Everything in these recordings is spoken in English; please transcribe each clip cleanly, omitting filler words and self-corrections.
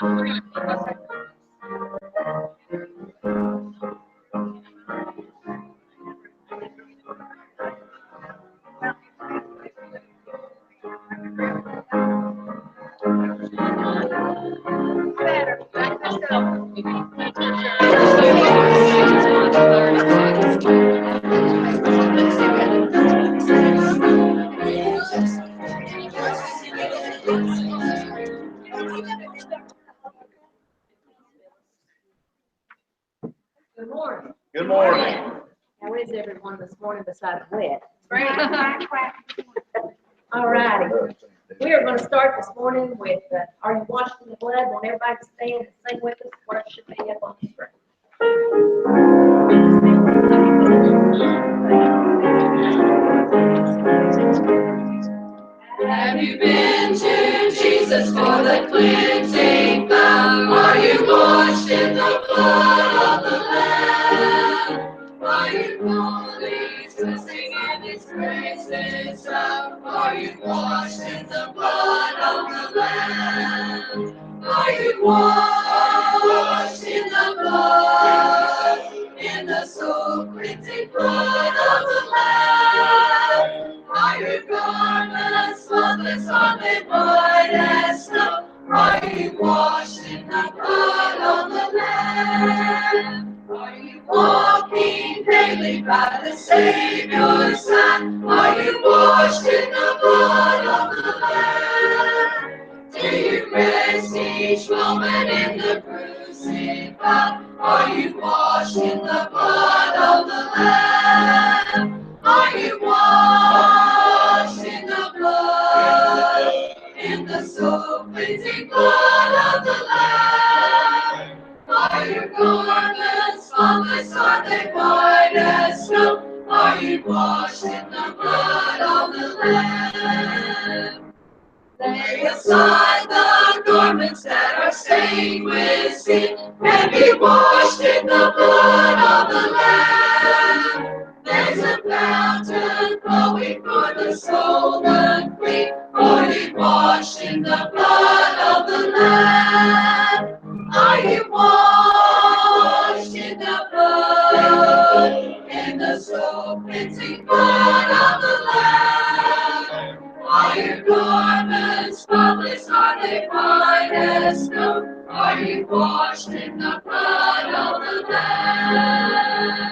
Good morning. Good morning. How is everyone this morning besides wet? All righty. We are going to start this morning with Are You Washed in the Blood? Want everybody to stand and sing with us. Words should be up on the screen. Have you been to Jesus for the cleansing fountain? Are you washed in the blood of the Lamb? Are you always trusting in His grace and love? Are you washed in the blood of the Lamb? Are you washed in the blood, in the soul cleansing blood of the Lamb? Are your garments spotless? Are they white as snow? Are you washed in the blood of the Lamb? Are you walking daily by the Savior's side? Are you washed in the blood of the Lamb? Do you rest each moment in the crucified? Are you washed in the blood of the Lamb? Are you washed in the blood, in the soul cleansing blood of the Lamb? Are your garments spotless? Are they white as snow? Are you washed in the blood of the Lamb? Lay aside the garments that are stained with sin, and be washed in the blood of the Lamb. There's a fountain flowing for the soul unclean. Are you washed in the blood of the Lamb? Are you washed in the blood, in the soul cleansing blood of the Lamb? Are your garments spotless? Are they white as snow? Are you washed in the blood of the Lamb?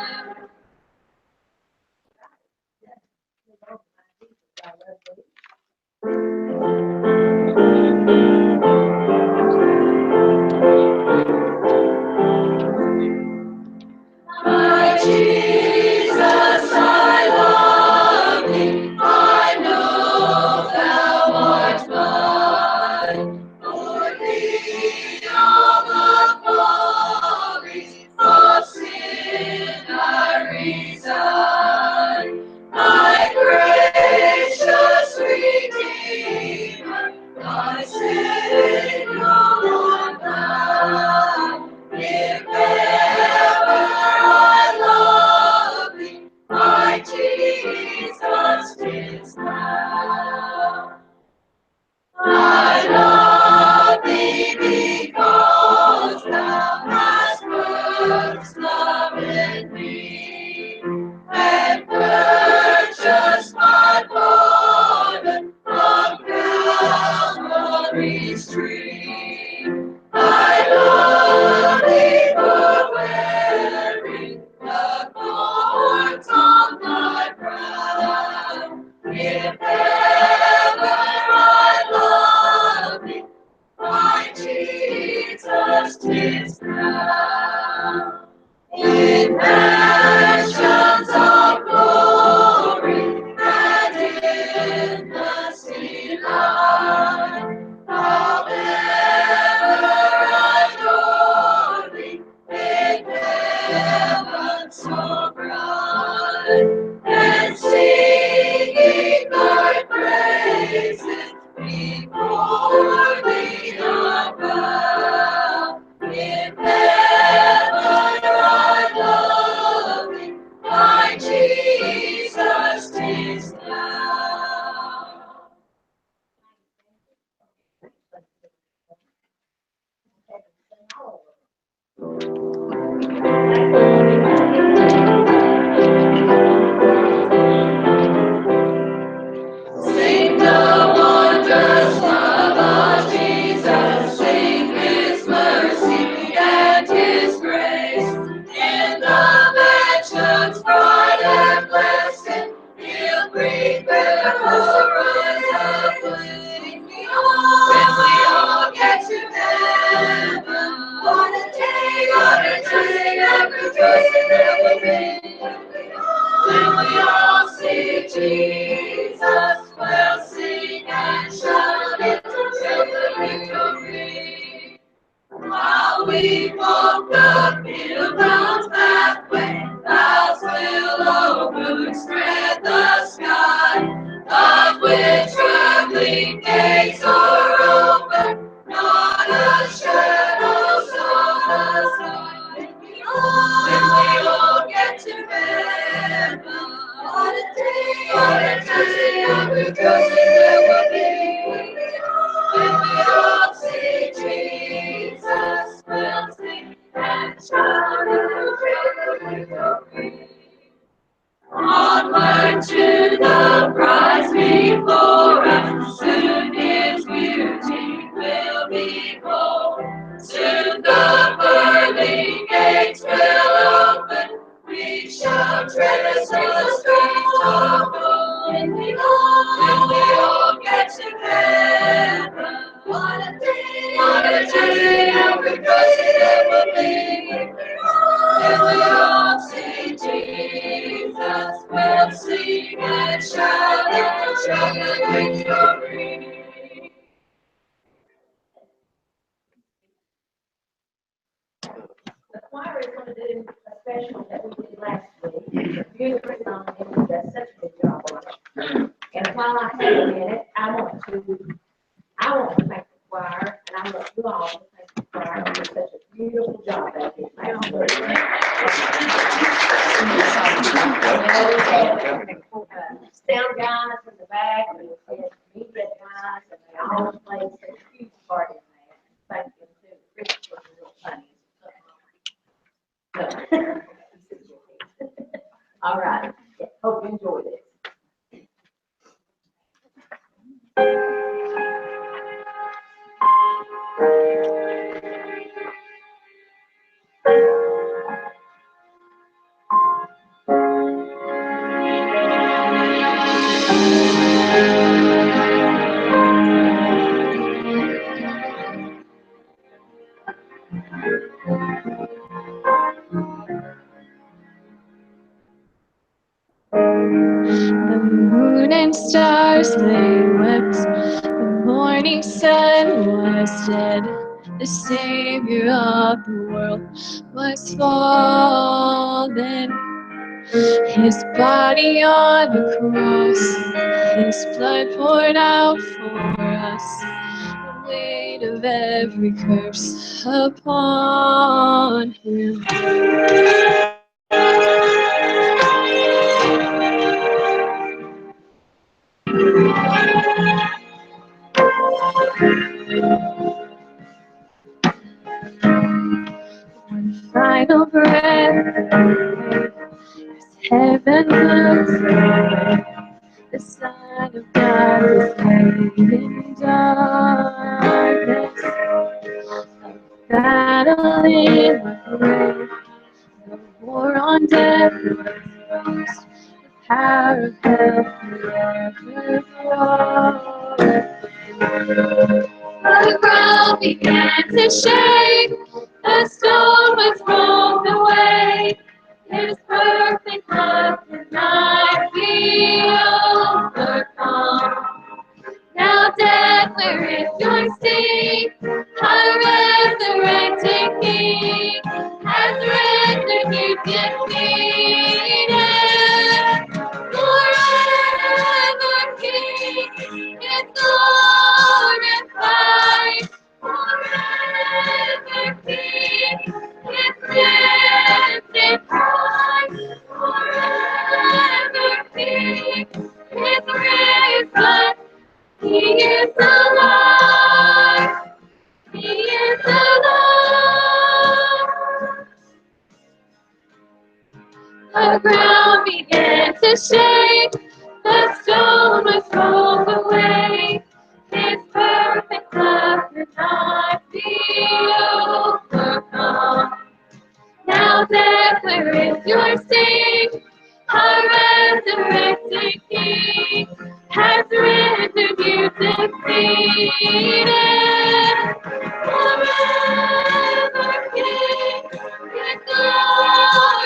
My Jesus, I love thee. I know thou art mine. For thee all the follies of sin I resign. My gracious Redeemer, my Savior on high. If ever I love thee, my Jesus, 'tis now. I love thee because thou hast first loved me, and purchased my pardon from Calvary's tree. I love thee for wearing the thorns on thy brow. If ever I love thee, my Jesus, 'tis now. In passions of glory and endless delight, I'll ever adore thee in heaven so bright, and singing thy praises before thee above. If ever I rejoicing there will be. When we all see Jesus, we'll sing and shout it till the victory. While we walk the pilgrim's pathway, clouds will overspread the sky, of which traveling gates are open, not a shadow shall us hide. When we all get to heaven, what a day of rejoicing there will be. When we all see Jesus, we'll sing and shout and victory. Onward to the prize before us, soon His beauty will behold. Soon the pearly gates will open, we shall tread the streets of gold. When we all get to heaven, what a day of rejoicing there will be. When we all see Jesus, we'll sing and shout the victory. The choir is going to do a special that we did last week. Beautiful song, and we did such a good job on it. And while I have a minute, I want to thank the choir, and I want you all to thank the choir for such a beautiful job that they did last week. Sound guys in the back, and music guys, and they all played such a huge part in that. Thank you too. Rich was real funny. All right. Hope you enjoyed it. The moon and stars, they wept. The morning sun was dead. The Savior of the world was fallen. His body on the cross, His blood poured out for us. The weight of every curse upon Him. One final breath, as heaven looks away, the Son of God was laid in darkness. A battle in the grave, the war on death was lost. The power of hell forever broke. The ground began to shake, the stone was rolled away. His perfect love could not be overcome. Now death, where is your sting? Our resurrected King has rendered you defeated. Forever King is glorified. Forever King is lifted high. Forever King is risen. He is alive. He is alive. The ground began to shake. The stone was rolled away. His perfect love could not be overcome. Now death, where is your sting? Our resurrected King has rendered you defeated. Forever King is glorified.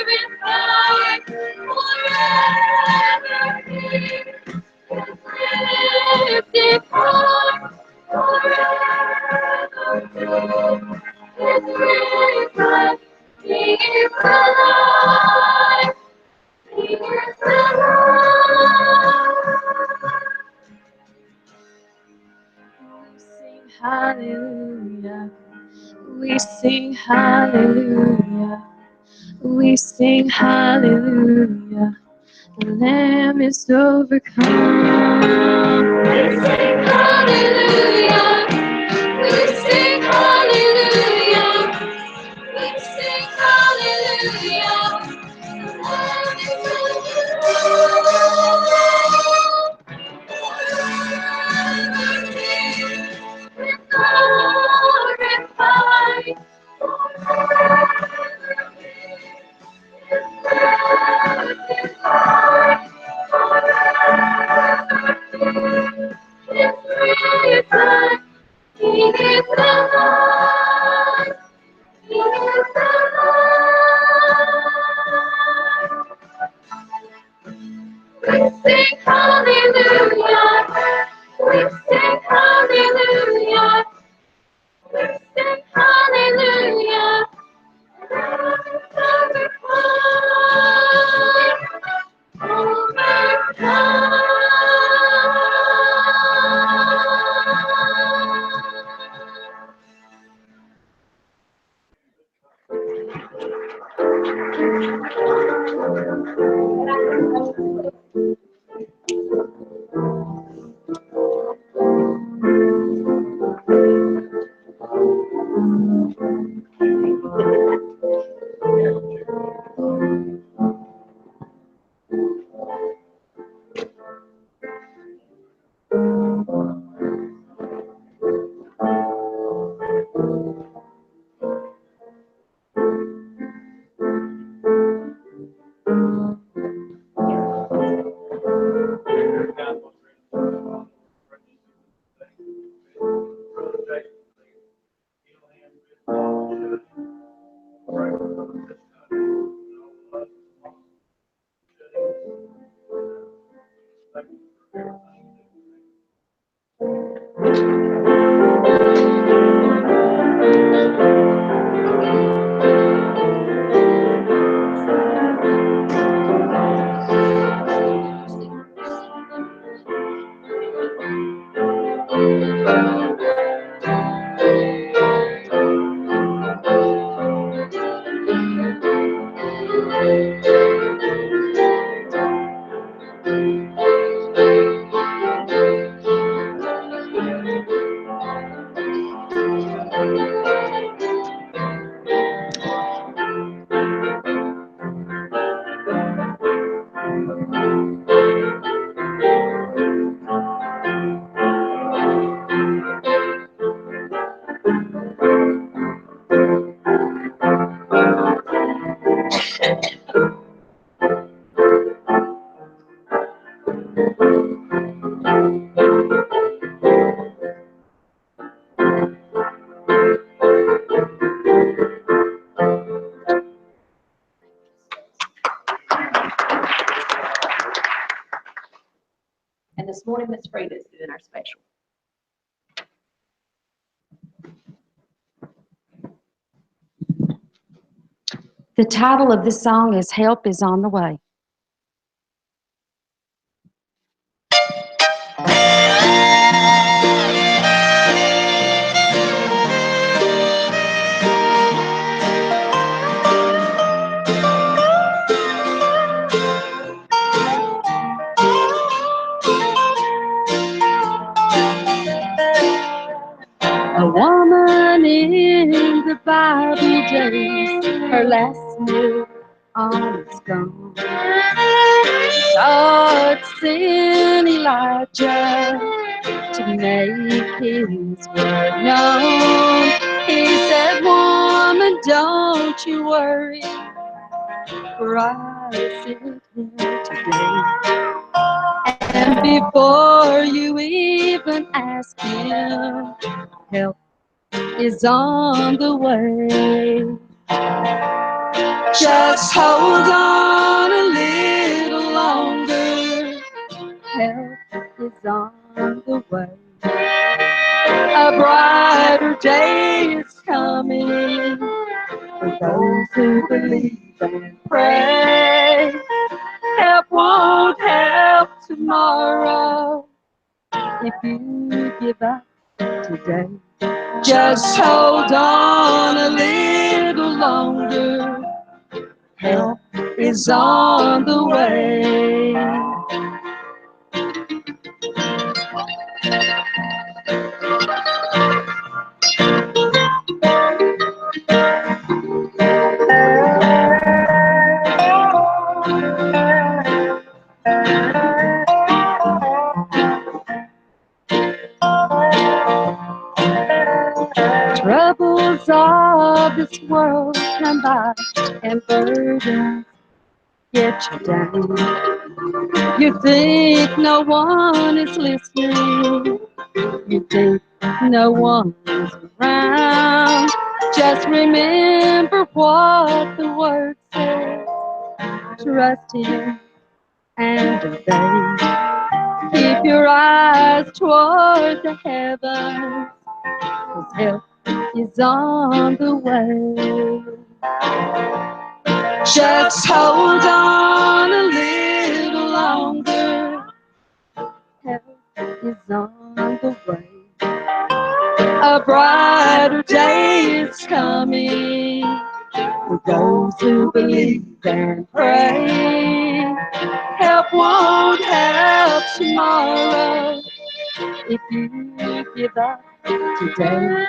alive. He is alive. He is alive. We sing hallelujah. We sing hallelujah. The Lamb is overcome. We sing hallelujah. We sing hallelujah. We sing hallelujah. The Lamb is overcome. We sing hallelujah. We sing hallelujah. We sing hallelujah. And this morning, Miss Frida's doing our special. The title of this song is Help Is on the Way. A woman in the Bible days, her last meal all is gone. God sent Elijah to make his word known. He said, woman, don't you worry, for I sent him today. And before you even ask him, help is on the way. Just hold on a little longer. Help is on the way. A brighter day is coming. for those who believe and pray. Help won't help tomorrow if you give up today. Just hold on a little longer. Help is on the way. Troubles of this world come by and burdens get you down. You think no one is listening. You think no one is around. Just remember what the word says. Trust Him and obey. Keep your eyes toward the heavens, 'cause help is on the way. Just hold on a little longer. Help is on the way. A brighter day is coming for those who believe and pray. Help won't help tomorrow if you give up today.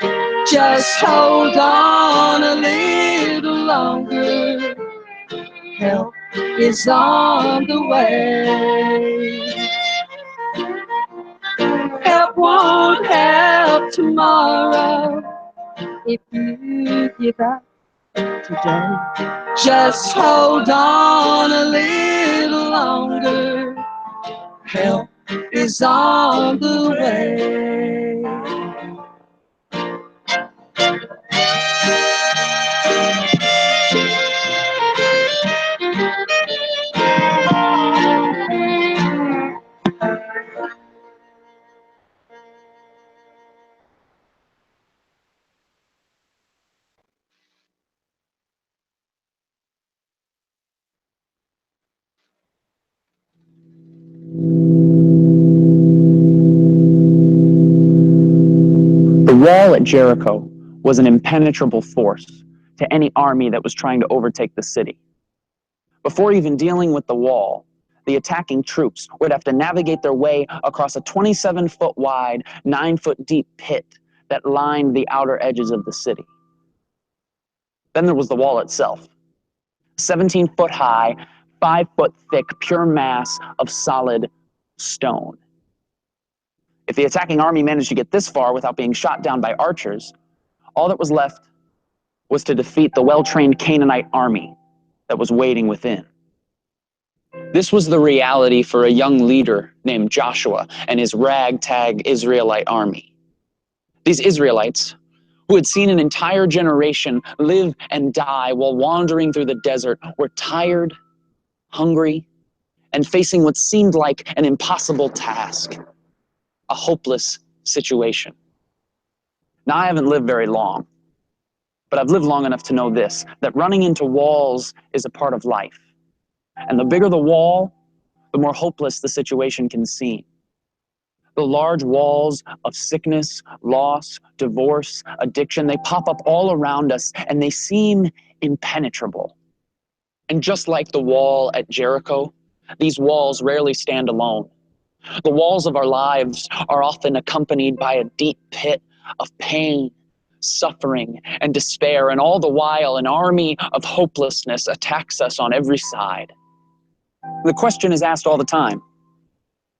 Just hold on a little longer. Help is on the way. Help won't help tomorrow if you give up today. Just hold on a little longer. Help is on the way. The wall at Jericho was an impenetrable force to any army that was trying to overtake the city. Before even dealing with the wall, the attacking troops would have to navigate their way across a 27-foot wide, 9-foot deep pit that lined the outer edges of the city. Then there was the wall itself, 17-foot high, 5-foot thick, pure mass of solid stone. If the attacking army managed to get this far without being shot down by archers, all that was left was to defeat the well-trained Canaanite army that was waiting within. This was the reality for a young leader named Joshua and his ragtag Israelite army. These Israelites, who had seen an entire generation live and die while wandering through the desert, were tired, hungry, and facing what seemed like an impossible task, a hopeless situation. Now, I haven't lived very long, but I've lived long enough to know this, that running into walls is a part of life. And the bigger the wall, the more hopeless the situation can seem. The large walls of sickness, loss, divorce, addiction, they pop up all around us and they seem impenetrable. And just like the wall at Jericho, these walls rarely stand alone. The walls of our lives are often accompanied by a deep pit of pain, suffering, and despair, and all the while an army of hopelessness attacks us on every side. The question is asked all the time,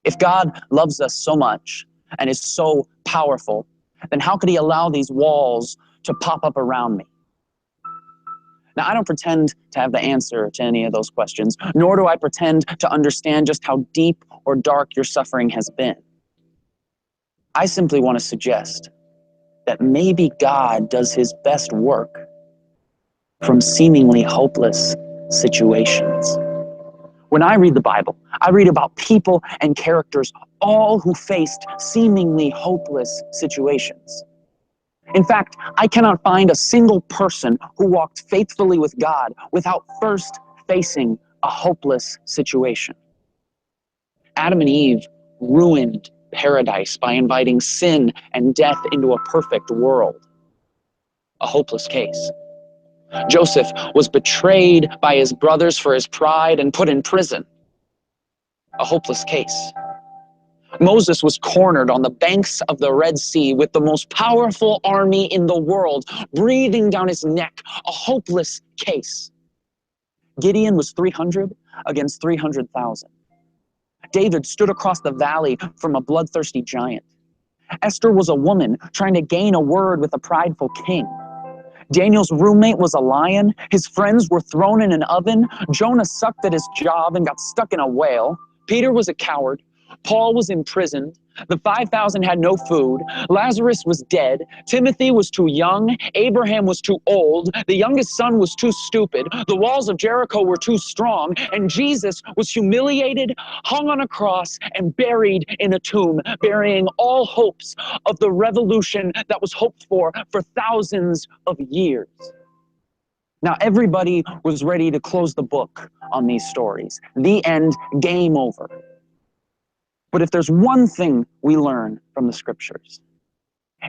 if God loves us so much and is so powerful, then how could He allow these walls to pop up around me? Now, I don't pretend to have the answer to any of those questions, nor do I pretend to understand just how deep or dark your suffering has been. I simply want to suggest that maybe God does His best work from seemingly hopeless situations. When I read the Bible, I read about people and characters, all who faced seemingly hopeless situations. In fact, I cannot find a single person who walked faithfully with God without first facing a hopeless situation. Adam and Eve ruined paradise by inviting sin and death into a perfect world. A hopeless case. Joseph was betrayed by his brothers for his pride and put in prison. A hopeless case. Moses was cornered on the banks of the Red Sea with the most powerful army in the world breathing down his neck. A hopeless case. Gideon was 300 against 300,000. David stood across the valley from a bloodthirsty giant. Esther was a woman trying to gain a word with a prideful king. Daniel's roommate was a lion. His friends were thrown in an oven. Jonah sucked at his job and got stuck in a whale. Peter was a coward. Paul was imprisoned. The 5,000 had no food. Lazarus was dead. Timothy was too young. Abraham was too old. The youngest son was too stupid. The walls of Jericho were too strong. And Jesus was humiliated, hung on a cross, and buried in a tomb, burying all hopes of the revolution that was hoped for thousands of years. Now, everybody was ready to close the book on these stories. The end, game over. But if there's one thing we learn from the scriptures,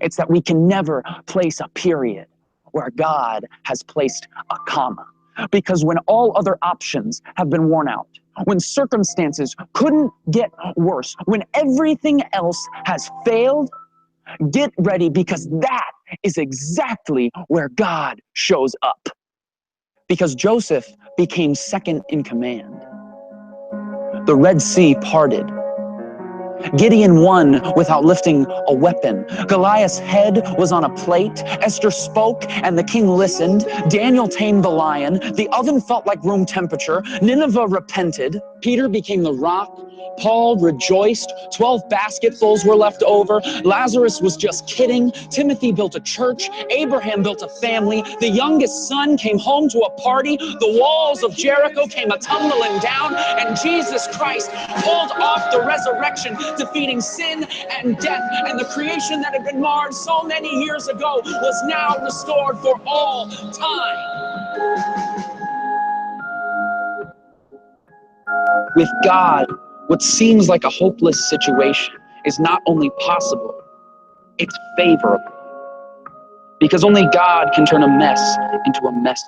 it's that we can never place a period where God has placed a comma. Because when all other options have been worn out, when circumstances couldn't get worse, when everything else has failed, get ready, because that is exactly where God shows up. Because Joseph became second in command. The Red Sea parted. Gideon won without lifting a weapon. Goliath's head was on a plate. Esther spoke and the king listened. Daniel tamed the lion. The oven felt like room temperature. Nineveh repented. Peter became the rock. Paul rejoiced. 12 basketfuls were left over. Lazarus was just kidding. Timothy built a church. Abraham built a family. The youngest son came home to a party. The walls of Jericho came a-tumbling down. And Jesus Christ pulled off the resurrection, defeating sin and death. And the creation that had been marred so many years ago was now restored for all time. With God, what seems like a hopeless situation is not only possible, it's favorable. Because only God can turn a mess into a message.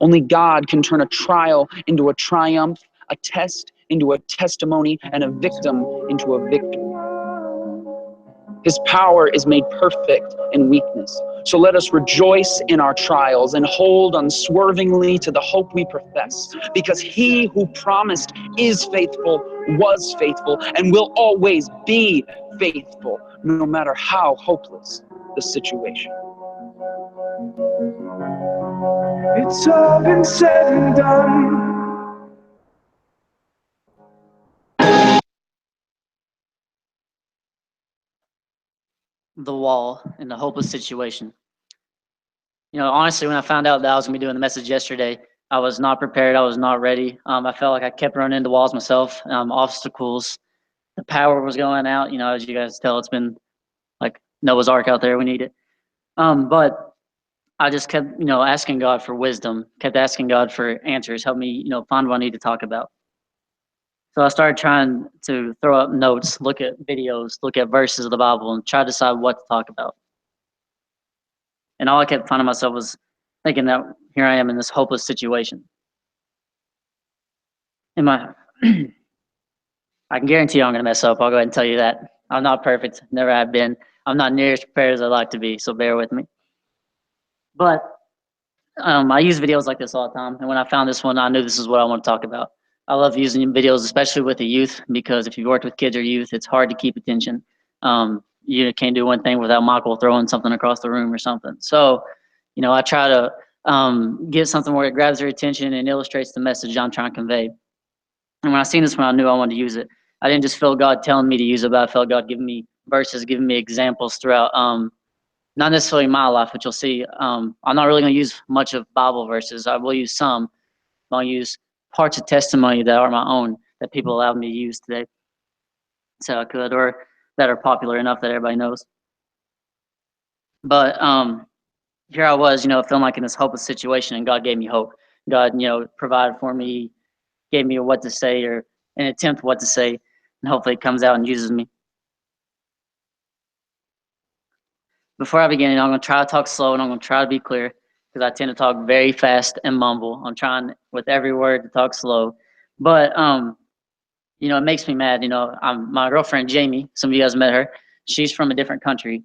Only God can turn a trial into a triumph, a test into a testimony, and a victim into a victory. His power is made perfect in weakness. So let us rejoice in our trials and hold unswervingly to the hope we profess, because he who promised is faithful, was faithful, and will always be faithful, no matter how hopeless the situation. It's all been said and done. The wall in the hopeless situation. You know, honestly, when I found out that I was gonna be doing the message yesterday, I was not prepared. I was not ready. I felt like I kept running into walls myself, obstacles. The power was going out. You know, as you guys tell, it's been like Noah's Ark out there. We need it. But I just kept, asking God for wisdom, kept asking God for answers, help me, find what I need to talk about. So I started trying to throw up notes, look at videos, look at verses of the Bible, and try to decide what to talk about. And all I kept finding myself was thinking that here I am in this hopeless situation. I can guarantee you I'm going to mess up. I'll go ahead and tell you that. I'm not perfect, never have been. I'm not near as prepared as I'd like to be, so bear with me. But I use videos like this all the time, and when I found this one, I knew this is what I want to talk about. I love using videos, especially with the youth, because if you've worked with kids or youth, it's hard to keep attention. You can't do one thing without Michael throwing something across the room or something. So, I try to get something where it grabs their attention and illustrates the message I'm trying to convey. And when I seen this one, I knew I wanted to use it. I didn't just feel God telling me to use it, but I felt God giving me verses, giving me examples throughout, not necessarily my life, but you'll see. I'm not really going to use much of Bible verses. I will use some. I'll use parts of testimony that are my own, that people allowed me to use today, so I could, or that are popular enough that everybody knows. But here I was, feeling like in this hopeless situation, and God gave me hope. God, provided for me, gave me what to say or an attempt what to say, and hopefully it comes out and uses me. Before I begin, I'm going to try to talk slow and I'm going to try to be clear because I tend to talk very fast and mumble. I'm trying with every word to talk slow. But, it makes me mad. My girlfriend, Jamie, some of you guys met her. She's from a different country.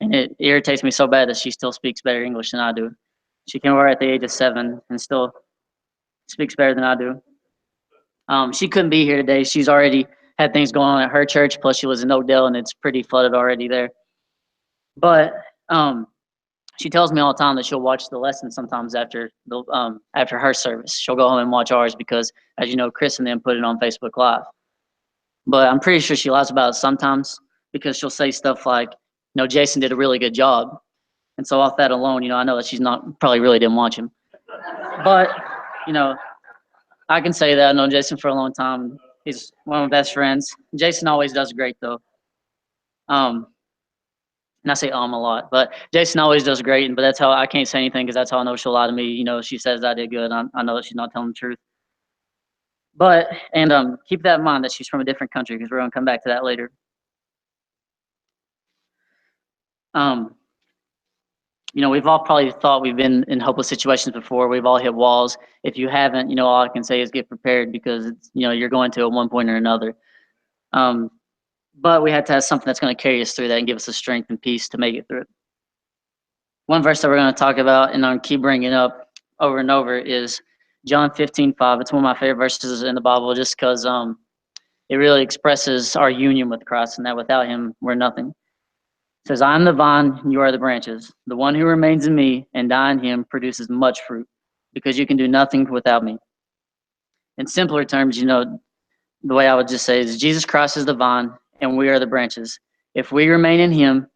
And it irritates me so bad that she still speaks better English than I do. She came over at the age of 7 and still speaks better than I do. She couldn't be here today. She's already had things going on at her church. Plus, she lives in Oakdale, and it's pretty flooded already there. But she tells me all the time that she'll watch the lesson sometimes after her service. She'll go home and watch ours because, as you know, Chris and them put it on Facebook Live. But I'm pretty sure she lies about it sometimes because she'll say stuff like, Jason did a really good job. And so off that alone, I know that she's probably really didn't watch him. But, I can say that. I've known Jason for a long time. He's one of my best friends. Jason always does great, though. And I say a lot, but Jason always does great. But that's how I can't say anything because that's how I know she'll lie to me. She says I did good. I know that she's not telling the truth. But, and keep that in mind that she's from a different country because we're going to come back to that later. We've all probably thought we've been in hopeless situations before. We've all hit walls. If you haven't, all I can say is get prepared because it's, you're going to at one point or another. But we have to have something that's going to carry us through that and give us the strength and peace to make it through it. One verse that we're going to talk about and I'm going to keep bringing up over and over is John 15:5. It's one of my favorite verses in the Bible just because it really expresses our union with Christ and that without him, we're nothing. It says, I am the vine, and you are the branches. The one who remains in me and I in him produces much fruit because you can do nothing without me. In simpler terms, the way I would just say is Jesus Christ is the vine and we are the branches. If we remain in him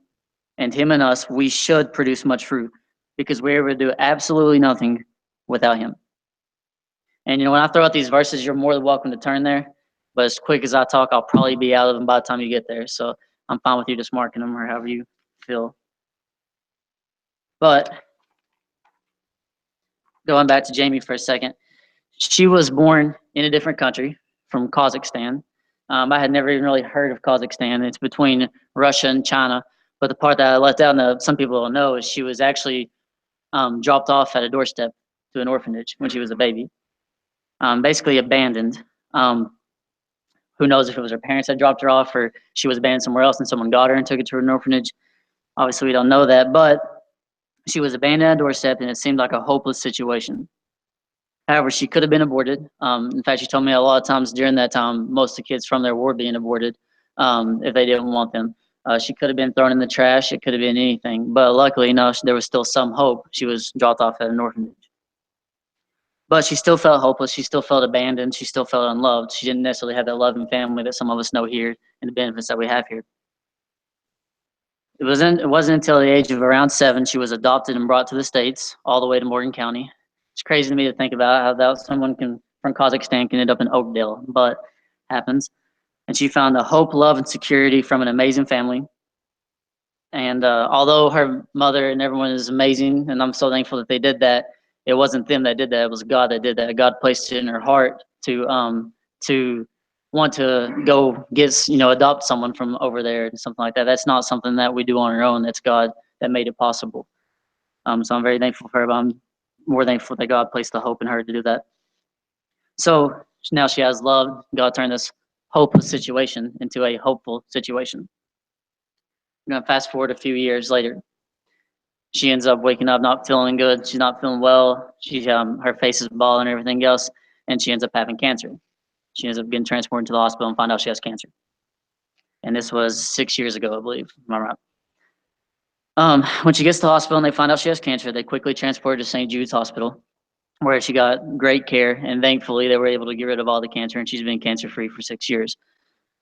and him in us, we should produce much fruit because we're able to do absolutely nothing without him. And when I throw out these verses, you're more than welcome to turn there. But as quick as I talk, I'll probably be out of them by the time you get there. So I'm fine with you just marking them or however you feel. But going back to Jamie for a second, she was born in a different country from Kazakhstan. I had never even really heard of Kazakhstan. It's between Russia and China. But the part that I left out, and some people don't know, is she was actually dropped off at a doorstep to an orphanage when she was a baby. Basically abandoned. Who knows if it was her parents that dropped her off or she was abandoned somewhere else and someone got her and took her to an orphanage. Obviously, we don't know that, but she was abandoned at a doorstep and it seemed like a hopeless situation. However, she could have been aborted. In fact, she told me a lot of times during that time, most of the kids from there were being aborted if they didn't want them. She could have been thrown in the trash. It could have been anything. But luckily, there was still some hope. She was dropped off at an orphanage. But she still felt hopeless. She still felt abandoned. She still felt unloved. She didn't necessarily have that loving family that some of us know here and the benefits that we have here. It wasn't until the age of around 7 she was adopted and brought to the States, all the way to Morgan County. It's crazy to me to think about how someone from Kazakhstan can end up in Oakdale, but happens. And she found a hope, love, and security from an amazing family. And although her mother and everyone is amazing, and I'm so thankful that they did that, it wasn't them that did that. It was God that did that. God placed it in her heart to want to go adopt someone from over there and something like that. That's not something that we do on our own. That's God that made it possible. So I'm very thankful for her, but I'm more thankful that God placed the hope in her to do that. So now she has love. God turned this hopeless situation into a hopeful situation. I'm going to fast forward a few years later. She ends up waking up not feeling good. She's not feeling well. Her face is bald and everything else, and she ends up having cancer. She ends up getting transported to the hospital and find out she has cancer. And this was 6 years ago, I believe. Am I right? When she gets to the hospital and they find out she has cancer, they quickly transport her to St. Jude's Hospital, where she got great care. And thankfully, they were able to get rid of all the cancer, and she's been cancer-free for 6 years.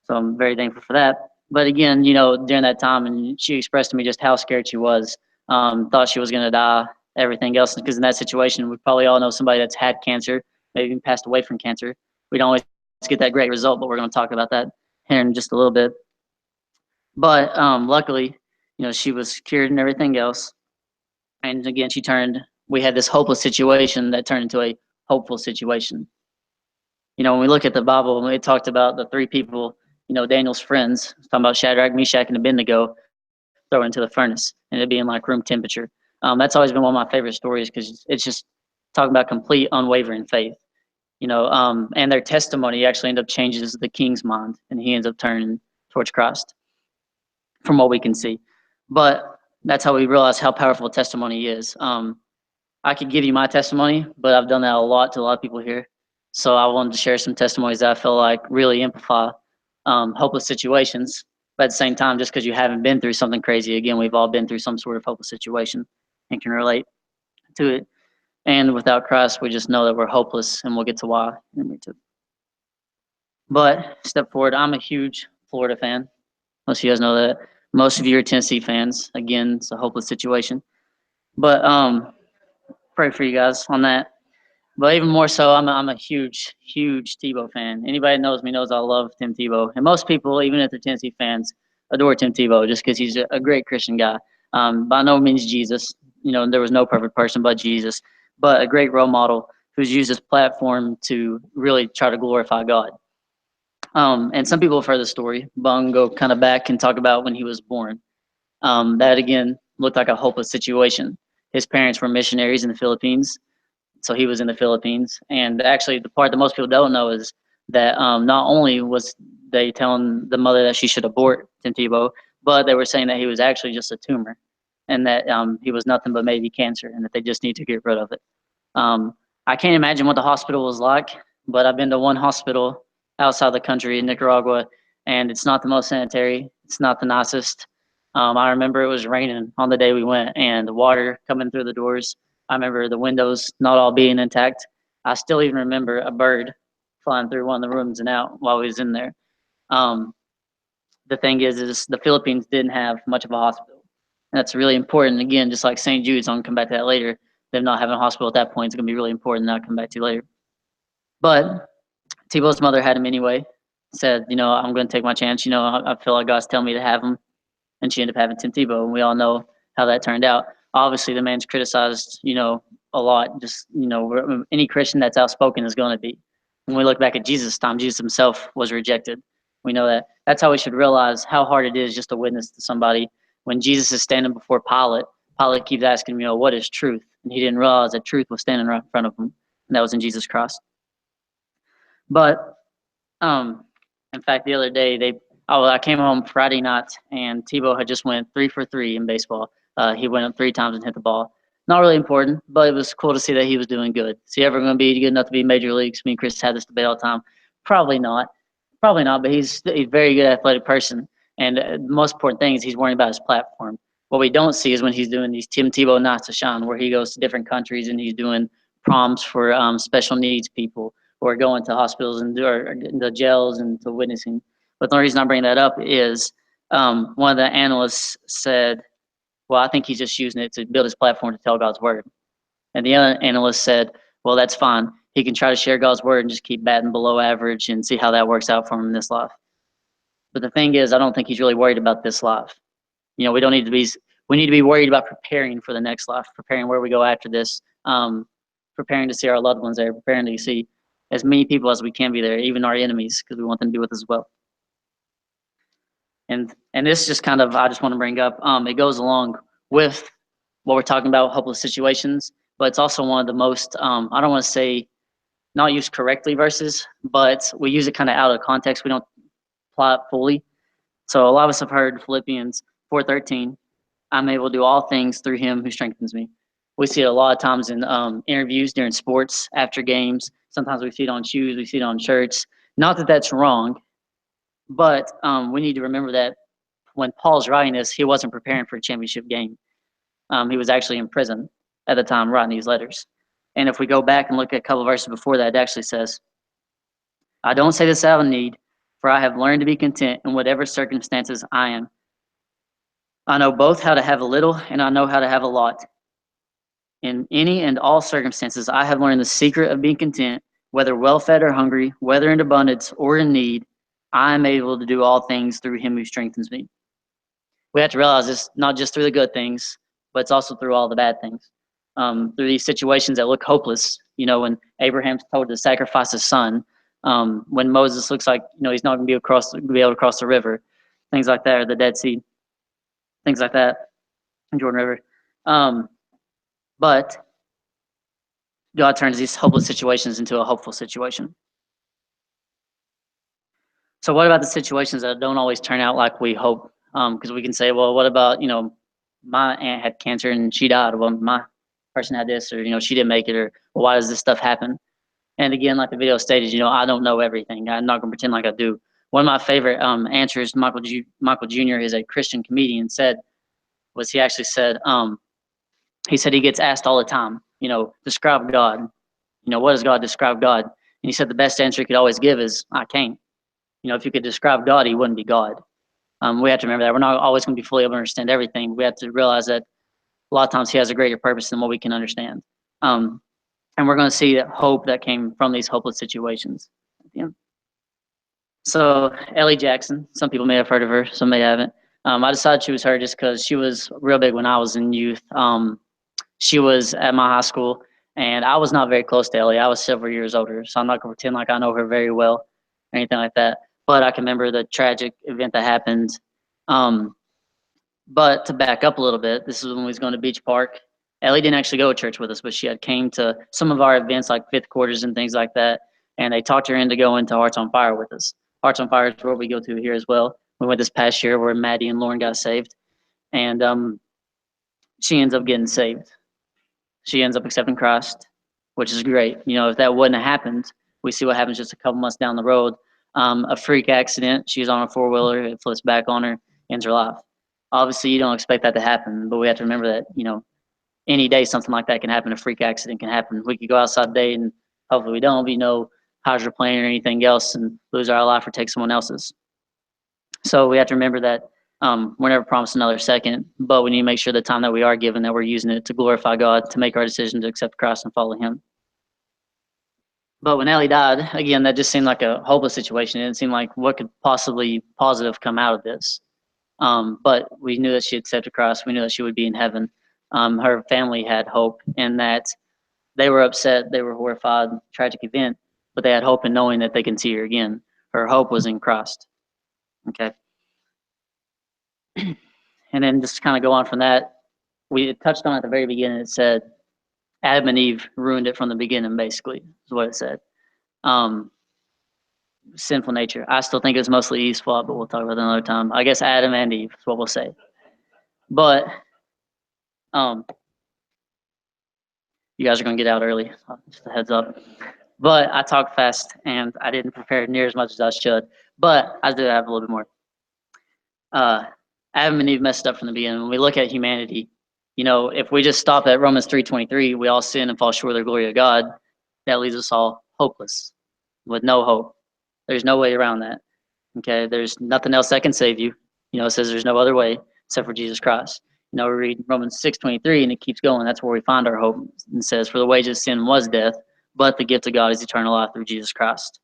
So I'm very thankful for that. But again, during that time, and she expressed to me just how scared she was. Thought she was going to die, everything else. Because in that situation, we probably all know somebody that's had cancer, maybe even passed away from cancer. We don't always get that great result, but we're going to talk about that here in just a little bit. But luckily, She was cured and everything else. And again, we had this hopeless situation that turned into a hopeful situation. When we look at the Bible, it talked about the three people, Daniel's friends, talking about Shadrach, Meshach, and Abednego, thrown into the furnace, and it being like room temperature. That's always been one of my favorite stories because it's just talking about complete unwavering faith. And their testimony actually ended up changes the king's mind, and he ends up turning towards Christ, from what we can see. But that's how we realize how powerful testimony is. I could give you my testimony, but I've done that a lot to a lot of people here. So I wanted to share some testimonies that I feel like really amplify hopeless situations. But at the same time, just because you haven't been through something crazy, again, we've all been through some sort of hopeless situation and can relate to it. And without Christ, we just know that we're hopeless, and we'll get to why in a minute. But step forward, I'm a huge Florida fan. Most of you guys know that. Most of you are Tennessee fans. Again, it's a hopeless situation. But pray for you guys on that. But even more so, I'm a huge, huge Tebow fan. Anybody that knows me knows I love Tim Tebow. And most people, even if they're Tennessee fans, adore Tim Tebow just because he's a great Christian guy. By no means Jesus. There was no perfect person but Jesus. But a great role model who's used his platform to really try to glorify God. And some people have heard the story, but I'm going to go kind of back and talk about when he was born. That, again, looked like a hopeless situation. His parents were missionaries in the Philippines, so he was in the Philippines. And actually, the part that most people don't know is that not only was they telling the mother that she should abort Tim Tebow, but they were saying that he was actually just a tumor, and that he was nothing but maybe cancer, and that they just need to get rid of it. I can't imagine what the hospital was like, but I've been to one hospital outside the country in Nicaragua, and it's not the most sanitary. It's not the nicest. I remember it was raining on the day we went, and the water coming through the doors. I remember the windows not all being intact. I still even remember a bird flying through one of the rooms and out while we was in there. The thing is the Philippines didn't have much of a hospital. And that's really important. Again, just like St. Jude's, I'm going to come back to that later. Them not having a hospital at that point is going to be really important, and I'll come back to later. But Tebow's mother had him anyway. Said, I'm going to take my chance. I feel like God's telling me to have him. And she ended up having Tim Tebow, and we all know how that turned out. Obviously, the man's criticized, a lot. Just, any Christian that's outspoken is going to be. When we look back at Jesus' time, Jesus himself was rejected. We know that. That's how we should realize how hard it is just to witness to somebody. When Jesus is standing before Pilate, Pilate keeps asking him, what is truth? And he didn't realize that truth was standing right in front of him, and that was in Jesus Christ. But, in fact, the other day, I came home Friday night, and Tebow had just went 3 for 3 in baseball. He went up 3 times and hit the ball. Not really important, but it was cool to see that he was doing good. Is he ever going to be good enough to be major leagues? Me and Chris had this debate all the time. Probably not, but he's a very good athletic person. And the most important thing is he's worrying about his platform. What we don't see is when he's doing these Tim Tebow Nights to Shine, where he goes to different countries and he's doing proms for special needs people, or going to hospitals and or the jails and to witnessing. But the only reason I bring that up is one of the analysts said, well, I think he's just using it to build his platform to tell God's word. And the other analyst said, well, that's fine. He can try to share God's word and just keep batting below average and see how that works out for him in this life. But the thing is, I don't think he's really worried about this life. We need to be worried about preparing for the next life, preparing where we go after this, preparing to see our loved ones there, preparing to see as many people as we can be there, even our enemies, because we want them to be with us as well. And this just kind of, I just want to bring up, it goes along with what we're talking about, hopeless situations, but it's also one of the most, I don't want to say not used correctly verses, but we use it kind of out of context. We don't apply it fully. So a lot of us have heard Philippians 4:13, I'm able to do all things through him who strengthens me. We see it a lot of times in interviews during sports, after games. Sometimes we see it on shoes, we see it on shirts. Not that that's wrong, but we need to remember that when Paul's writing this, he wasn't preparing for a championship game. He was actually in prison at the time writing these letters. And if we go back and look at a couple of verses before that, it actually says, I don't say this out of need, for I have learned to be content in whatever circumstances I am. I know both how to have a little and I know how to have a lot. In any and all circumstances, I have learned the secret of being content, whether well-fed or hungry, whether in abundance or in need, I am able to do all things through him who strengthens me. we have to realize it's not just through the good things, but it's also through all the bad things. Through these situations that look hopeless, when Abraham's told to sacrifice his son, when Moses looks like, he's not going to be able to cross the river, things like that, or the Dead Sea, things like that, Jordan River. But God turns these hopeless situations into a hopeful situation. So what about the situations that don't always turn out like we hope? Because we can say, well, what about, my aunt had cancer and she died. Well, my person had this, or, she didn't make it, or, well, why does this stuff happen? And again, like the video stated, I don't know everything. I'm not going to pretend like I do. One of my favorite answers, Michael Jr. is a Christian comedian, he actually said, he said he gets asked all the time, describe God. What does God describe God? And he said the best answer he could always give is, I can't. If you could describe God, he wouldn't be God. We have to remember that. We're not always going to be fully able to understand everything. We have to realize that a lot of times he has a greater purpose than what we can understand. And we're going to see that hope that came from these hopeless situations. Yeah. So Ellie Jackson, some people may have heard of her, some may haven't. I decided she was her just because she was real big when I was in youth. She was at my high school, and I was not very close to Ellie. I was several years older, so I'm not going to pretend like I know her very well or anything like that. But I can remember the tragic event that happened. But to back up a little bit, this is when we was going to Beach Park. Ellie didn't actually go to church with us, but she had came to some of our events like fifth quarters and things like that. And they talked her into going to Hearts on Fire with us. Hearts on Fire is where we go to here as well. We went this past year where Maddie and Lauren got saved. And she ends up getting saved. She ends up accepting Christ, which is great. If that wouldn't have happened, we see what happens just a couple months down the road. A freak accident. She's on a four-wheeler. It flips back on her, ends her life. Obviously, you don't expect that to happen, but we have to remember that, any day something like that can happen. A freak accident can happen. We could go outside today and hopefully we don't, but how's your plane or anything else and lose our life or take someone else's. So we have to remember that we're never promised another second, but we need to make sure the time that we are given, that we're using it to glorify God, to make our decision to accept Christ and follow him. But when Ellie died, again, that just seemed like a hopeless situation. It didn't seem like what could possibly positive come out of this. But we knew that she accepted Christ. We knew that she would be in heaven. Her family had hope in that they were upset, they were horrified, tragic event, but they had hope in knowing that they can see her again. Her hope was in Christ. Okay. And then just kind of go on from that, we touched on at the very beginning, it said Adam and Eve ruined it from the beginning, basically, is what it said. Sinful nature. I still think it's mostly Eve's fault, but we'll talk about that another time. I guess Adam and Eve is what we'll say. But you guys are going to get out early, just a heads up. But I talk fast, and I didn't prepare near as much as I should. But I do have a little bit more. Adam and Eve messed up from the beginning. When we look at humanity, if we just stop at Romans 3:23, we all sin and fall short of the glory of God. That leaves us all hopeless, with no hope. There's no way around that. Okay, there's nothing else that can save you. It says there's no other way except for Jesus Christ. We read Romans 6:23, and it keeps going. That's where we find our hope. And says, "For the wages of sin was death, but the gift of God is eternal life through Jesus Christ."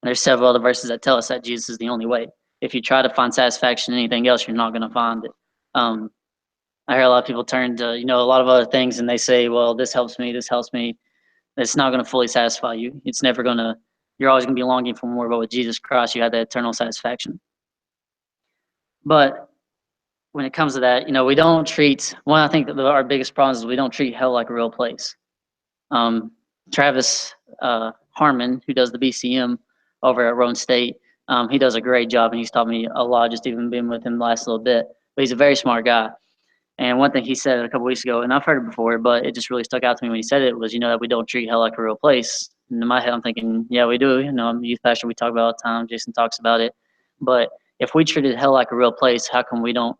And there's several other verses that tell us that Jesus is the only way. If you try to find satisfaction in anything else, you're not going to find it. I hear a lot of people turn to, a lot of other things, and they say, well, this helps me, this helps me. It's not going to fully satisfy you. It's never going to, you're always going to be longing for more, but with Jesus Christ, you have that eternal satisfaction. But when it comes to that, we don't treat, I think that our biggest problem is we don't treat hell like a real place. Travis Harmon, who does the BCM over at Roan State, he does a great job, and he's taught me a lot, just even being with him the last little bit. But he's a very smart guy. And one thing he said a couple weeks ago, and I've heard it before, but it just really stuck out to me when he said it, was, that we don't treat hell like a real place. And in my head, I'm thinking, yeah, we do. I'm a youth pastor. We talk about it all the time. Jason talks about it. But if we treated hell like a real place, how come we don't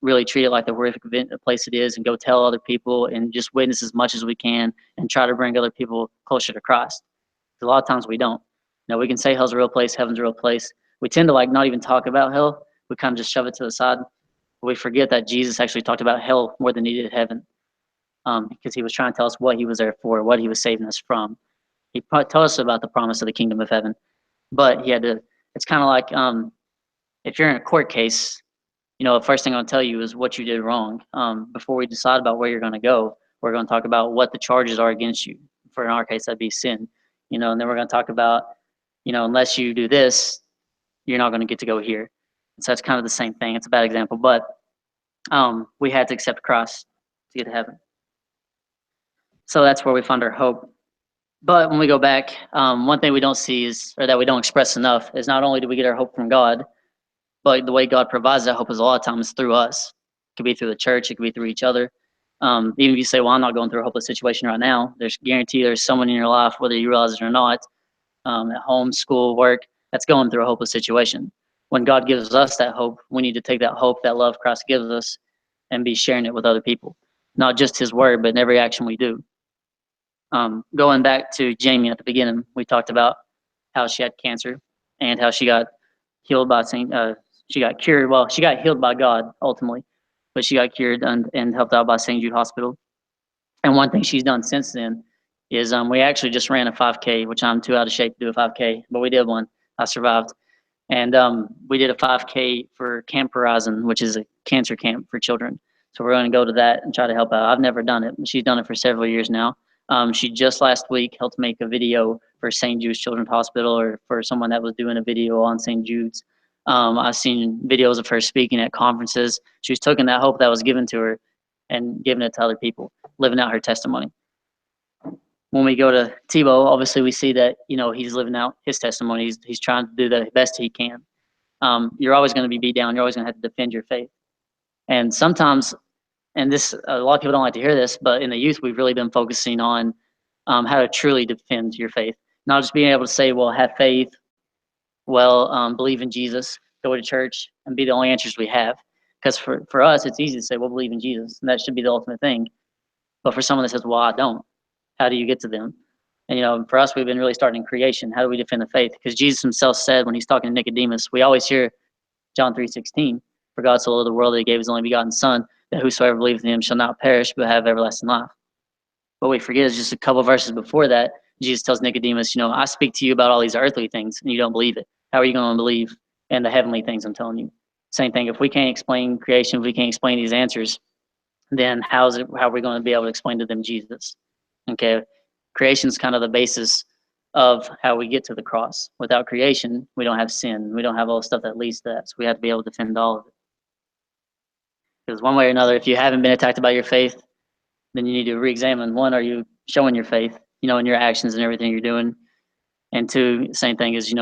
really treat it like the horrific place it is and go tell other people and just witness as much as we can and try to bring other people closer to Christ? Because a lot of times we don't. We can say hell's a real place, heaven's a real place. We tend to not even talk about hell. We kind of just shove it to the side. We forget that Jesus actually talked about hell more than he did heaven, because he was trying to tell us what he was there for, what he was saving us from. He told us about the promise of the kingdom of heaven, but he had to, it's kind of like if you're in a court case the first thing I'll tell you is what you did wrong. Before we decide about where you're going to go, we're going to talk about what the charges are against you. For in our case, that'd be sin, and then we're going to talk about, unless you do this, you're not going to get to go here. So that's kind of the same thing. It's a bad example, but we had to accept Christ to get to heaven. So that's where we find our hope. But when we go back, one thing we don't see is, or that we don't express enough, is not only do we get our hope from God, but the way God provides that hope is a lot of times through us. It could be through the church, it could be through each other. Even if you say, well, I'm not going through a hopeless situation right now, there's guarantee there's someone in your life, whether you realize it or not, at home, school, work, that's going through a hopeless situation. When God gives us that hope, we need to take that hope, that love Christ gives us, and be sharing it with other people. Not just his word, but in every action we do. Going back to Jamie at the beginning, we talked about how she had cancer and how she got healed by she got cured. Well, she got healed by God ultimately, but she got cured and helped out by St. Jude Hospital. And one thing she's done since then is we actually just ran a 5K, which I'm too out of shape to do a 5K, but we did one. I survived. And we did a 5K for Camp Horizon, which is a cancer camp for children. So we're going to go to that and try to help out. I've never done it. She's done it for several years now. She just last week helped make a video for St. Jude's Children's Hospital, or for someone that was doing a video on St. Jude's. I've seen videos of her speaking at conferences. She was taking that hope that was given to her and giving it to other people, living out her testimony. When we go to Tebow, obviously we see that, he's living out his testimony. He's trying to do the best he can. You're always going to be beat down. You're always going to have to defend your faith. And sometimes, and this, a lot of people don't like to hear this, but in the youth, we've really been focusing on how to truly defend your faith. Not just being able to say, well, have faith, believe in Jesus, go to church, and be the only answers we have. Because for us, it's easy to say, well, believe in Jesus, and that should be the ultimate thing. But for someone that says, well, I don't, how do you get to them? And, for us, we've been really starting creation. How do we defend the faith? Because Jesus himself said when he's talking to Nicodemus, we always hear John 3:16, for God so loved the world that he gave his only begotten Son, that whosoever believes in him shall not perish, but have everlasting life. What we forget is just a couple verses before that, Jesus tells Nicodemus, I speak to you about all these earthly things, and you don't believe it. How are you going to believe in the heavenly things I'm telling you? Same thing, if we can't explain creation, if we can't explain these answers, then how are we going to be able to explain to them Jesus? Okay, creation is kind of the basis of how we get to the cross. Without creation, we don't have sin. We don't have all the stuff that leads to that. So we have to be able to defend all of it. Because one way or another, if you haven't been attacked about your faith, then you need to re-examine. One, are you showing your faith, in your actions and everything you're doing? And two, same thing is,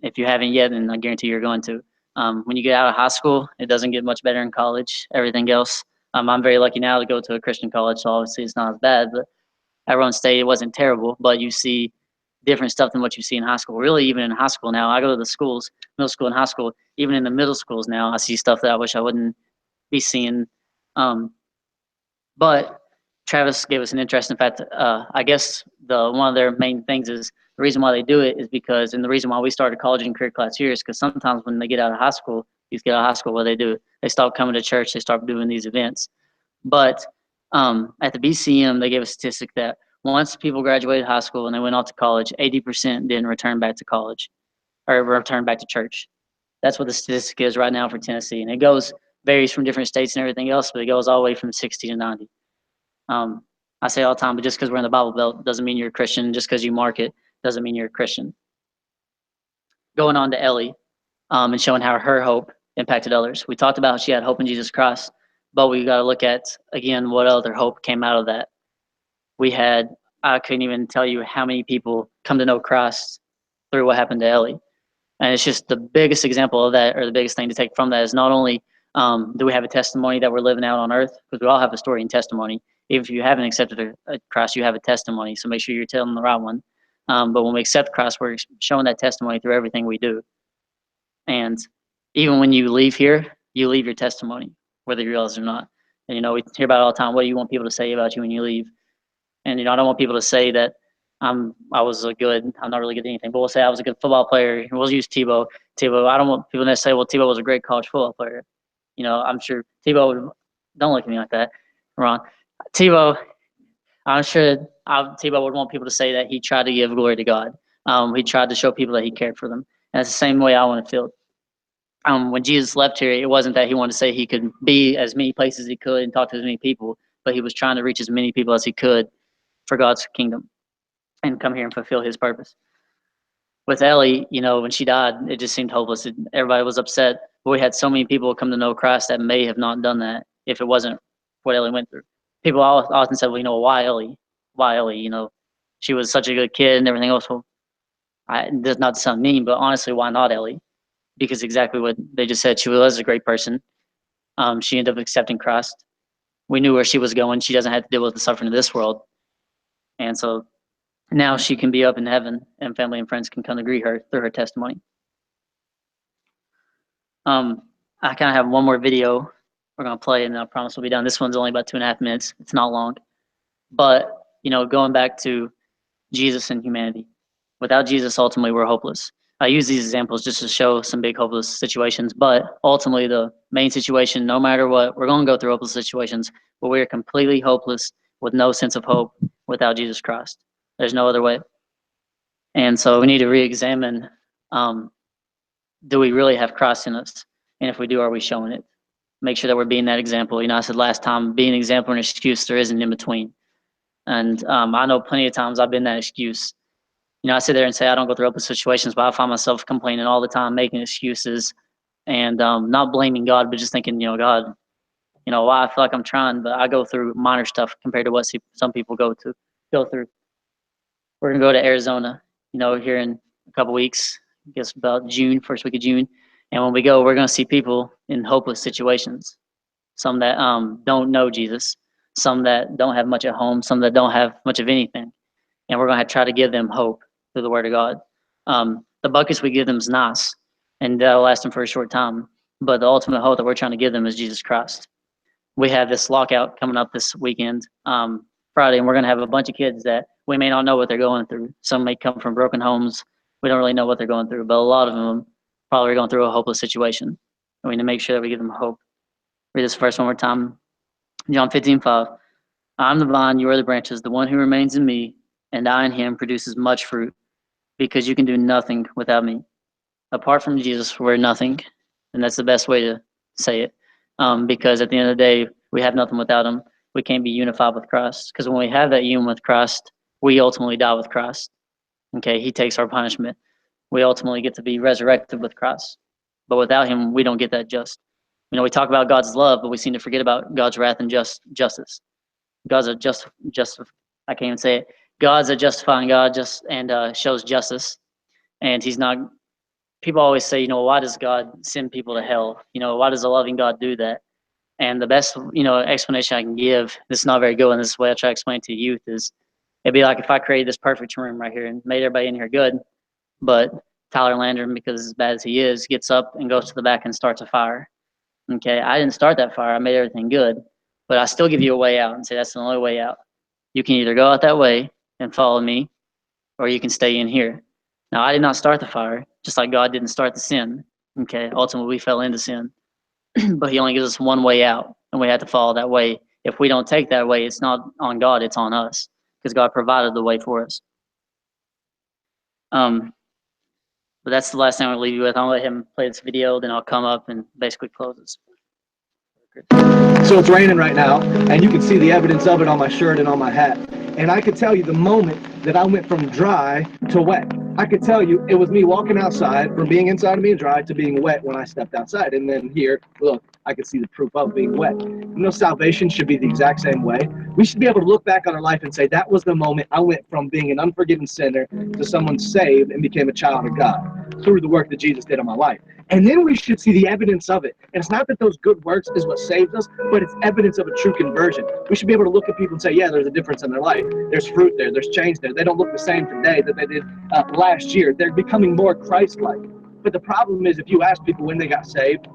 if you haven't yet, then I guarantee you're going to. When you get out of high school, it doesn't get much better in college, everything else. I'm very lucky now to go to a Christian college, so obviously it's not as bad, but at Rowan State, it wasn't terrible, but you see different stuff than what you see in high school. Really, even in high school now, I go to the schools, middle school and high school, even in the middle schools now, I see stuff that I wish I wouldn't be seeing. But Travis gave us an interesting fact. I guess one of their main things is the reason why they do it is because, and the reason why we started college and career class here is because sometimes when they get out of high school, these get out of high school, what they do, they stop coming to church, they start doing these events. But at the BCM, they gave a statistic that once people graduated high school and they went off to college, 80% didn't return back to college or return back to church. That's what the statistic is right now for Tennessee. And it varies from different states and everything else, but it goes all the way from 60 to 90. I say all the time, but just because we're in the Bible Belt doesn't mean you're a Christian. Just because you mark it doesn't mean you're a Christian. Going on to Ellie and showing how her hope impacted others. We talked about how she had hope in Jesus Christ, but we got to look at, again, what other hope came out of that. I couldn't even tell you how many people come to know Christ through what happened to Ellie. And it's just the biggest example of that, or the biggest thing to take from that, is not only do we have a testimony that we're living out on earth, because we all have a story and testimony. Even if you haven't accepted Christ, you have a testimony, so make sure you're telling the right one. But when we accept Christ, we're showing that testimony through everything we do. And even when you leave here, you leave your testimony, whether you realize it or not. And, we hear about it all the time. What do you want people to say about you when you leave? And, I don't want people to say that I'm not really good at anything, but we'll say I was a good football player. We'll use Tebow. I don't want people to say, well, Tebow was a great college football player. I'm sure Tebow don't look at me like that, Ron. I'm sure Tebow would want people to say that he tried to give glory to God. He tried to show people that he cared for them. And that's the same way I want to feel. when Jesus left here, it wasn't that he wanted to say he could be as many places as he could and talk to as many people, but he was trying to reach as many people as he could for God's kingdom and come here and fulfill his purpose. With Ellie, you know, when she died, it just seemed hopeless. Everybody was upset, but we had so many people come to know Christ that may have not done that if it wasn't what Ellie went through. People often said, well, you know, why Ellie? Why Ellie? You know, she was such a good kid and everything else. Well, does not sound mean, but honestly, why not Ellie? Because exactly what they just said, she was a great person. She ended up accepting Christ. We knew where she was going. She doesn't have to deal with the suffering of this world. And so now she can be up in heaven, and family and friends can come to greet her through her testimony. I kind of have one more video we're going to play, and I promise we'll be done. This one's only about 2.5 minutes. It's not long. But, you know, going back to Jesus and humanity. Without Jesus, ultimately, we're hopeless. I use these examples just to show some big hopeless situations, but ultimately the main situation, no matter what, we're going to go through hopeless situations, but we are completely hopeless with no sense of hope without Jesus Christ. There's no other way. And so we need to re-examine, do we really have Christ in us? And if we do, are we showing it? Make sure that we're being that example. You know, I said last time, being an example and an excuse, there isn't in between. And I know plenty of times I've been that excuse. You know, I sit there and say I don't go through hopeless situations, but I find myself complaining all the time, making excuses, and not blaming God, but just thinking, you know, God, you know, why I feel like I'm trying, but I go through minor stuff compared to what some people go through. We're gonna go to Arizona, you know, here in a couple weeks. I guess about June, first week of June, and when we go, we're gonna see people in hopeless situations. Some that don't know Jesus, some that don't have much at home, some that don't have much of anything, and we're gonna try to give them hope through the Word of God. The buckets we give them is nice, and that'll last them for a short time. But the ultimate hope that we're trying to give them is Jesus Christ. We have this lockout coming up this weekend, Friday, and we're going to have a bunch of kids that we may not know what they're going through. Some may come from broken homes. We don't really know what they're going through, but a lot of them probably are going through a hopeless situation. And we need to make sure that we give them hope. Read this verse one more time. John 15:5. I'm the vine, you are the branches. The one who remains in me and I in him produces much fruit, because you can do nothing without me. Apart from Jesus, we're nothing, and that's the best way to say it. Because at the end of the day, we have nothing without him. We can't be unified with Christ, because when we have that union with Christ, we ultimately die with Christ. Okay, he takes our punishment. We ultimately get to be resurrected with Christ. But without him, we don't get that just. You know, we talk about God's love, but we seem to forget about God's wrath and justice. God's a I can't even say it. God's a justifying God, and shows justice. And he's not. People always say, you know, why does God send people to hell? You know, why does a loving God do that? And the best, you know, explanation I can give, this is not very good, and this is the way I try to explain it to youth, is it'd be like if I created this perfect room right here and made everybody in here good, but Tyler Landrum, because as bad as he is, gets up and goes to the back and starts a fire. Okay, I didn't start that fire. I made everything good, but I still give you a way out and say that's the only way out. You can either go out that way and follow me, or you can stay in here. Now, I did not start the fire, just like God didn't start the sin. Okay, ultimately we fell into sin, but he only gives us one way out, and we have to follow that way. If we don't take that way, it's not on God, it's on us, because God provided the way for us. But that's the last thing I'll leave you with. I'll let him play this video, then I'll come up and basically close this. So it's raining right now, and you can see the evidence of it on my shirt and on my hat. And I could tell you the moment that I went from dry to wet. I could tell you it was me walking outside from being inside of being dry to being wet when I stepped outside. And then here, look, I could see the proof of being wet. You know, salvation should be the exact same way. We should be able to look back on our life and say, that was the moment I went from being an unforgiven sinner to someone saved and became a child of God through the work that Jesus did in my life. And then we should see the evidence of it. And it's not that those good works is what saves us, but it's evidence of a true conversion. We should be able to look at people and say, yeah, there's a difference in their life. There's fruit there. There's change there. They don't look the same today that they did last year. They're becoming more Christ-like. But the problem is, if you ask people when they got saved,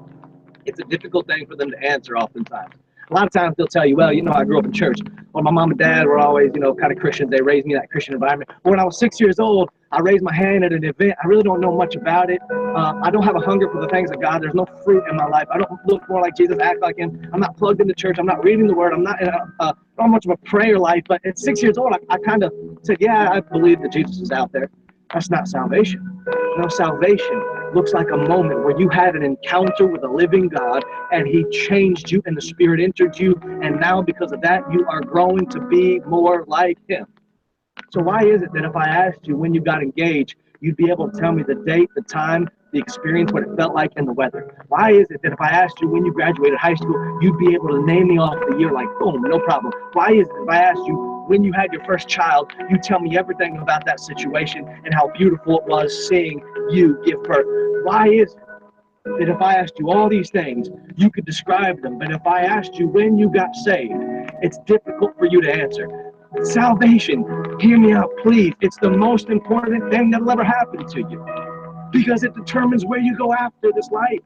it's a difficult thing for them to answer oftentimes. A lot of times they'll tell you, well, you know, I grew up in church. Well, my mom and dad were always, you know, kind of Christians. They raised me in that Christian environment. But when I was 6 years old, I raised my hand at an event. I really don't know much about it. I don't have a hunger for the things of God. There's no fruit in my life. I don't look more like Jesus, act like him. I'm not plugged into church. I'm not reading the word. I'm not not much of a prayer life. But at 6 years old, I kind of said, yeah, I believe that Jesus is out there. That's not salvation. No, salvation looks like a moment where you had an encounter with a living God and he changed you and the Spirit entered you. And now because of that, you are growing to be more like him. So why is it that if I asked you when you got engaged, you'd be able to tell me the date, the time, the experience, what it felt like, and the weather? Why is it that if I asked you when you graduated high school, you'd be able to name me off the year like, boom, no problem? Why is it if I asked you when you had your first child, you tell me everything about that situation and how beautiful it was seeing you give birth? Why is it that if I asked you all these things, you could describe them, but if I asked you when you got saved, it's difficult for you to answer? Salvation, hear me out, please. It's the most important thing that'll ever happen to you because it determines where you go after this life.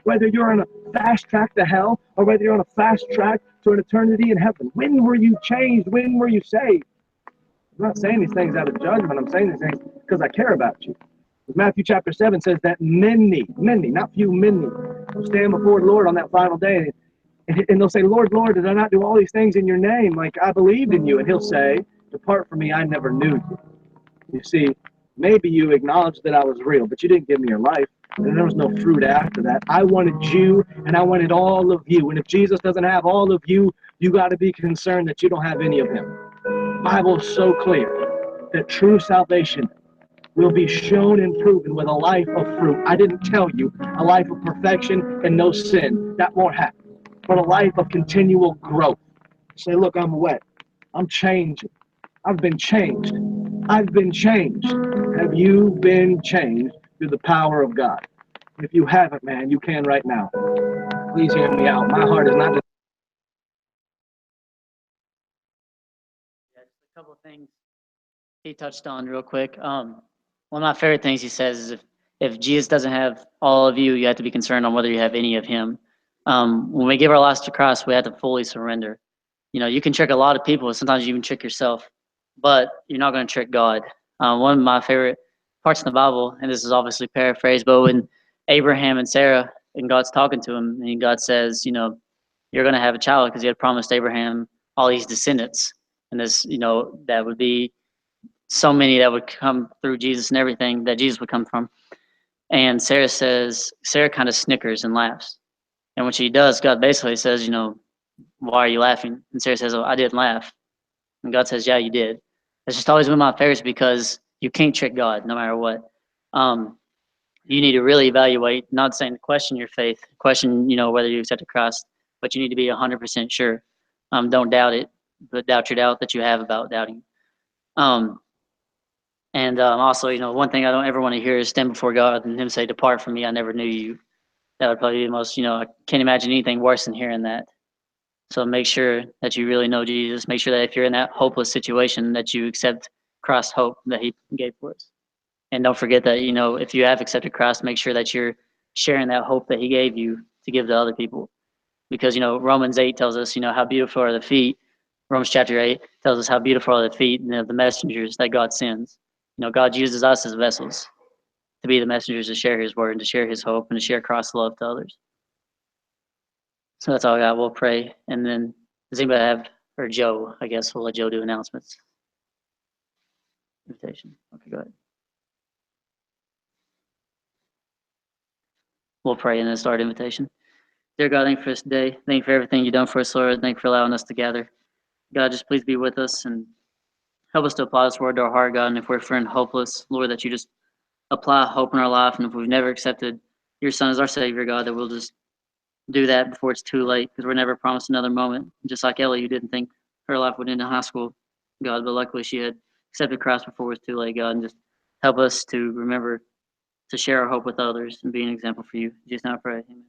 Whether you're on a fast track to hell or whether you're on a fast track to an eternity in heaven. When were you changed? When were you saved? I'm not saying these things out of judgment. I'm saying these things because I care about you. Matthew chapter 7 says that many, not few, many will stand before the Lord on that final day. And they'll say, Lord, Lord, did I not do all these things in your name? Like, I believed in you. And he'll say, depart from me, I never knew you. You see, maybe you acknowledged that I was real, but you didn't give me your life. And there was no fruit after that. I wanted you, and I wanted all of you. And if Jesus doesn't have all of you, you got to be concerned that you don't have any of him. The Bible is so clear that true salvation will be shown and proven with a life of fruit. I didn't tell you a life of perfection and no sin. That won't happen. But a life of continual growth. Say, look, I'm wet. I'm changing. I've been changed. I've been changed. Have you been changed through the power of God? If you haven't, man, you can right now. Please hear me out. My heart is not just... Yeah, just a couple of things he touched on real quick. One of my favorite things he says is if Jesus doesn't have all of you, you have to be concerned on whether you have any of him. When we give our lives to Christ, we have to fully surrender. You know, you can trick a lot of people. Sometimes you even trick yourself, but you're not going to trick God. One of my favorite parts in the Bible, and this is obviously paraphrased, but when Abraham and Sarah, and God's talking to him, and God says, you know, you're going to have a child because he had promised Abraham all these descendants. And this, you know, that would be so many that would come through Jesus and everything that Jesus would come from. And Sarah kind of snickers and laughs. And when she does, God basically says, you know, why are you laughing? And Sarah says, oh, I didn't laugh. And God says, yeah, you did. It's just always been my favorites because you can't trick God no matter what. You need to really evaluate, not saying to question your faith, question, you know, whether you accepted Christ, but you need to be 100% sure. Don't doubt it, but doubt your doubt that you have about doubting. Also, you know, one thing I don't ever want to hear is stand before God and him say, depart from me, I never knew you. That would probably be the most, you know, I can't imagine anything worse than hearing that. So make sure that you really know Jesus. Make sure that if you're in that hopeless situation, that you accept Christ's hope that he gave for us. And don't forget that, you know, if you have accepted Christ, make sure that you're sharing that hope that he gave you to give to other people. Because, you know, Romans 8 tells us, you know, how beautiful are the feet. Romans chapter 8 tells us how beautiful are the feet, you know, the messengers that God sends. You know, God uses us as vessels to be the messengers to share his word and to share his hope and to share Christ's love to others. So that's all I got. We'll pray. And then does anybody have, or Joe, I guess we'll let Joe do announcements. Invitation. Okay, go ahead. We'll pray and then start invitation. Dear God, thank you for this day. Thank you for everything you've done for us, Lord. Thank you for allowing us to gather. God, just please be with us and help us to apply this word to our heart, God. And if we're feeling hopeless, Lord, that you just apply hope in our life. And if we've never accepted your Son as our Savior, God, that we'll just do that before it's too late, because we're never promised another moment. Just like Ellie, who didn't think her life would end in high school, God, but luckily she had accepted Christ before it was too late, God. And just help us to remember to share our hope with others and be an example for you. In Jesus' name I pray. Amen.